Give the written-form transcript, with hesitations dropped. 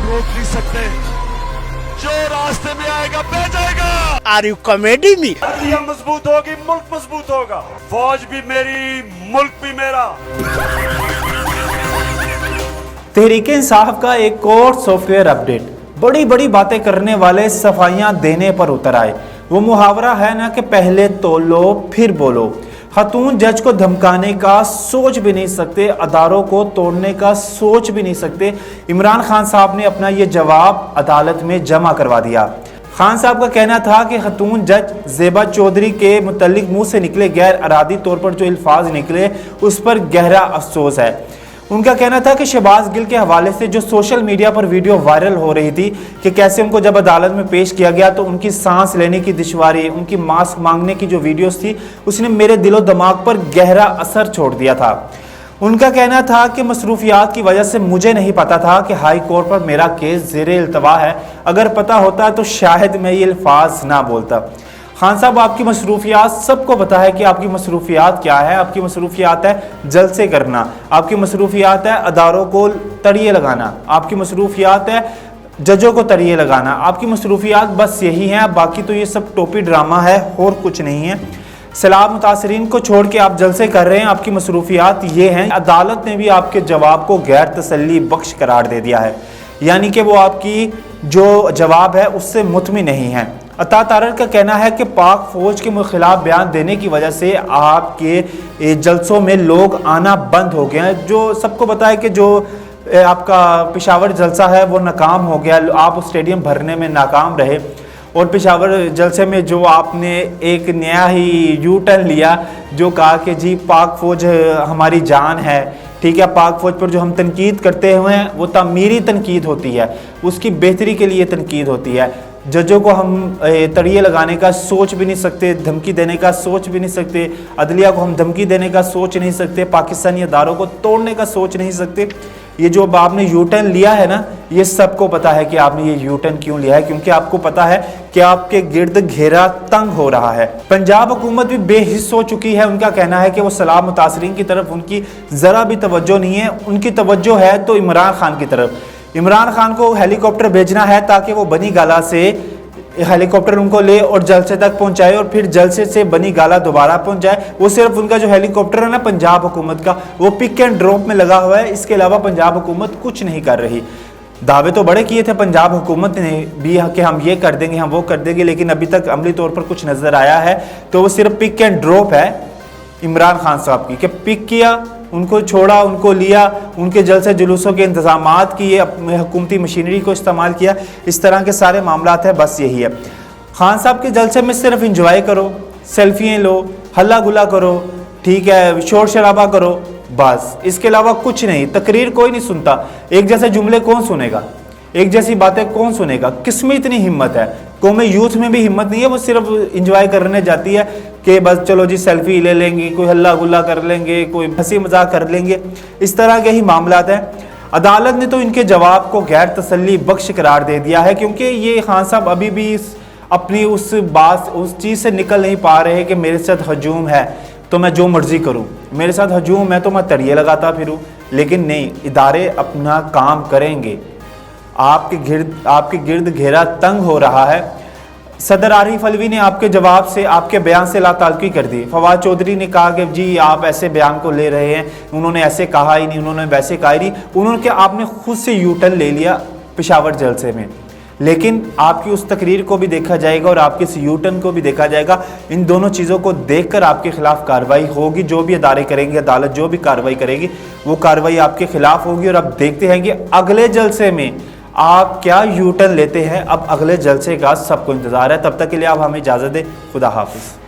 रोक नहीं सकते, जो रास्ते में आएगा बह जाएगा। आर यू कॉमेडी में? अदलिया मजबूत होगी, मुल्क मजबूत होगा। फौज भी मेरी, मुल्क भी मेरा। तहरीक इंसाफ का एक और सॉफ्टवेयर अपडेट। बड़ी बड़ी बातें करने वाले सफाइयां देने पर उतर आए। वो मुहावरा है ना कि पहले तोलो फिर बोलो। खातून जज को धमकाने का सोच भी नहीं सकते, अदारों को तोड़ने का सोच भी नहीं सकते। इमरान खान साहब ने अपना ये जवाब अदालत में जमा करवा दिया। खान साहब का कहना था कि खातून जज ज़ेबा चौधरी के मुतल्लिक मुंह से निकले गैर अरादी तौर पर जो अल्फाज निकले उस पर गहरा अफसोस है। उनका कहना था कि शहबाज गिल के हवाले से जो सोशल मीडिया पर वीडियो वायरल हो रही थी कि कैसे उनको जब अदालत में पेश किया गया तो उनकी सांस लेने की दुश्वारी, उनकी मास्क मांगने की जो वीडियोस थी उसने मेरे दिलो दिमाग पर गहरा असर छोड़ दिया था। उनका कहना था कि मसरूफियात की वजह से मुझे नहीं पता था कि हाई कोर्ट पर मेरा केस ज़ेरे इल्तवा है। अगर पता होता तो शायद मैं ये अल्फाज ना बोलता। खान साहब, आपकी मसरूफियात सबको पता है कि आपकी मसरूफियात क्या है। आपकी मसरूफियात है जलसे करना, आपकी मसरूफियात है अदारों को तड़िए लगाना, आपकी मसरूफियात है जजों को तड़िए लगाना, आपकी मसरूफियात बस यही हैं। बाकी तो ये सब टोपी ड्रामा है और कुछ नहीं है। सलाब मुतासरीन को छोड़ के आप जलसे कर रहे हैं, आपकी मसरूफियात ये हैं। अदालत ने भी आपके जवाब को गैर तसल्ली बख्श करार दे दिया है, यानी कि वो आपकी जो जवाब है उससे मुतमिन नहीं है। अता तारर का कहना है कि पाक फौज के खिलाफ बयान देने की वजह से आपके जलसों में लोग आना बंद हो गए हैं। जो सबको पता है कि जो आपका पेशावर जलसा है वो नाकाम हो गया, आप स्टेडियम भरने में नाकाम रहे। और पेशावर जलसे में जो आपने एक नया ही यू टर्न लिया, जो कहा कि जी पाक फौज हमारी जान है, ठीक है, पाक फौज पर जो हम तनकीद करते हुए हैं वो तामीरी तनकीद होती है, उसकी बेहतरी के लिए तनकीद होती है। जजों को हम तड़िए लगाने का सोच भी नहीं सकते, धमकी देने का सोच भी नहीं सकते, अदलिया को हम धमकी देने का सोच नहीं सकते, पाकिस्तानी अदारों को तोड़ने का सोच नहीं सकते। ये जो आपने यू टर्न लिया है ना, ये सबको पता है कि आपने ये यू टर्न क्यों लिया है, क्योंकि आपको पता है कि आपके गिर्द घेरा तंग हो रहा है। पंजाब हुकूमत भी बेहिस हो चुकी है। उनका कहना है कि वो सलाब मुतासरीन की तरफ उनकी ज़रा भी तवज्जो नहीं है, उनकी तवज्जो है तो इमरान खान की तरफ। इमरान खान को हेलीकॉप्टर भेजना है ताकि वो बनी गाला से हेलीकॉप्टर उनको ले और जलसे तक पहुंचाए और फिर जलसे से बनी गाला दोबारा पहुंच जाए। वो सिर्फ उनका जो हेलीकॉप्टर है ना पंजाब हुकूमत का, वो पिक एंड ड्रॉप में लगा हुआ है। इसके अलावा पंजाब हुकूमत कुछ नहीं कर रही। दावे तो बड़े किए थे पंजाब हुकूमत ने भी कि हम ये कर देंगे, हम वो कर देंगे, लेकिन अभी तक अमली तौर पर कुछ नज़र आया है तो वो सिर्फ पिक एंड ड्रॉप है इमरान खान साहब की, कि पिक किया, उनको छोड़ा, उनको लिया, उनके जलसे जुलूसों के इंतजामात किए, हुकूमती मशीनरी को इस्तेमाल किया, इस तरह के सारे मामलात हैं। बस यही है। खान साहब के जलसे में सिर्फ इंजॉय करो, सेल्फियाँ लो, हल्ला गुला करो, ठीक है, शोर शराबा करो, बस। इसके अलावा कुछ नहीं। तकरीर कोई नहीं सुनता, एक जैसे जुमले कौन सुनेगा, एक जैसी बातें कौन सुनेगा। किसमें इतनी हिम्मत है? कौम यूथ में भी हिम्मत नहीं है, वो सिर्फ इंजॉय करने जाती है कि बस चलो जी सेल्फी ले लेंगे, कोई हल्ला गुल्ला कर लेंगे, कोई हंसी मजाक कर लेंगे, इस तरह के ही मामलात हैं। अदालत ने तो इनके जवाब को गैर तसल्ली बख्श करार दे दिया है, क्योंकि ये खान साहब अभी भी अपनी उस बात उस चीज़ से निकल नहीं पा रहे कि मेरे साथ हजूम है तो मैं जो मर्जी करूं, मेरे साथ हजूम है तो मैं तड़िए लगाता फिरूं। लेकिन नहीं, इदारे अपना काम करेंगे। आपके गिर्द घेरा तंग हो रहा है। सदर आरिफ अलवी ने आपके जवाब से, आपके बयान से लाताल्लुकी कर दी। फवाद चौधरी ने कहा कि जी आप ऐसे बयान को ले रहे हैं, उन्होंने ऐसे कहा ही नहीं, उन्होंने वैसे कहा ही नहीं, उन्होंने क्या आपने खुद से यू टर्न ले लिया पेशावर जलसे में। लेकिन आपकी उस तकरीर को भी देखा जाएगा और आपके इस यू टर्न को भी देखा जाएगा। इन दोनों चीज़ों को देखकर आपके खिलाफ कार्रवाई होगी। जो भी अदारे करेंगे, अदालत जो भी कार्रवाई करेगी वो कार्रवाई आपके खिलाफ होगी। और अब देखते हैं कि अगले जलसे में आप क्या यू टर्न लेते हैं। अब अगले जलसे का सबको इंतज़ार है। तब तक के लिए आप हमें इजाज़त दें। खुदा हाफिज़।